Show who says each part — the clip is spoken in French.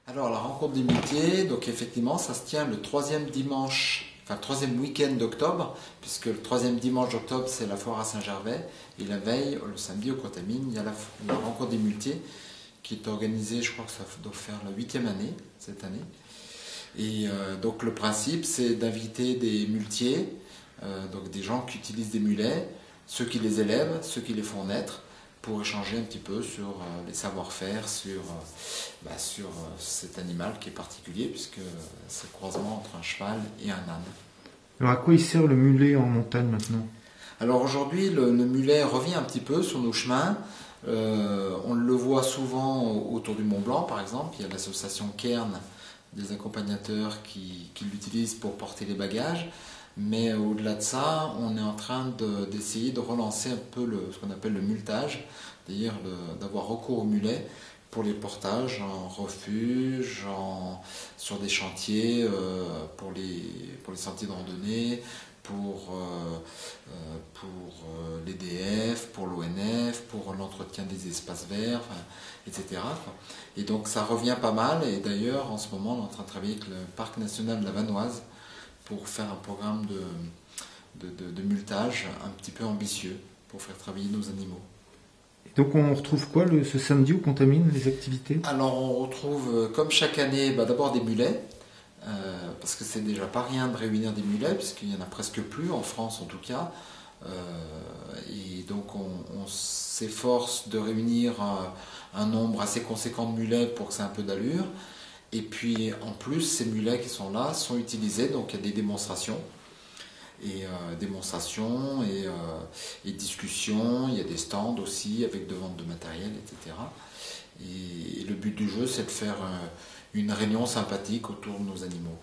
Speaker 1: Alors la rencontre des muletiers, donc effectivement ça se tient le troisième dimanche, enfin le troisième week-end d'octobre, puisque le troisième dimanche d'octobre c'est la foire à Saint-Gervais, et la veille, le samedi au Contamine, il y a la rencontre des muletiers qui est organisée, je crois que ça doit faire la 8e année cette année. Et donc le principe c'est d'inviter des muletiers, donc des gens qui utilisent des mulets, ceux qui les élèvent, ceux qui les font naître, pour échanger un petit peu sur les savoir-faire, sur cet animal qui est particulier, puisque c'est le croisement entre un cheval et un âne.
Speaker 2: Alors à quoi il sert le mulet en montagne maintenant?
Speaker 1: Alors aujourd'hui, le mulet revient un petit peu sur nos chemins. On le voit souvent autour du Mont Blanc, par exemple. Il y a l'association Cairn, des accompagnateurs qui l'utilisent pour porter les bagages. Mais au-delà de ça, on est en train d'essayer de relancer un peu ce qu'on appelle le multage, c'est-à-dire d'avoir recours au mulet pour les portages en refuge, sur des chantiers, pour les sentiers de randonnée, pour l'EDF, pour l'ONF, pour l'entretien des espaces verts, enfin, etc. quoi. Et donc ça revient pas mal, et d'ailleurs en ce moment on est en train de travailler avec le Parc national de la Vanoise pour faire un programme de multage un petit peu ambitieux pour faire travailler nos animaux.
Speaker 2: Et donc on retrouve quoi ce samedi où contamine les activités?
Speaker 1: Alors on retrouve, comme chaque année, d'abord des mulets, parce que c'est déjà pas rien de réunir des mulets, puisqu'il y en a presque plus, en France en tout cas. Et donc on s'efforce de réunir un nombre assez conséquent de mulets pour que ça ait un peu d'allure. Et puis en plus, ces mulets qui sont là sont utilisés, donc il y a des démonstrations. Et discussions, il y a des stands aussi avec de vente de matériel, etc. Et le but du jeu, c'est de faire une réunion sympathique autour de nos animaux.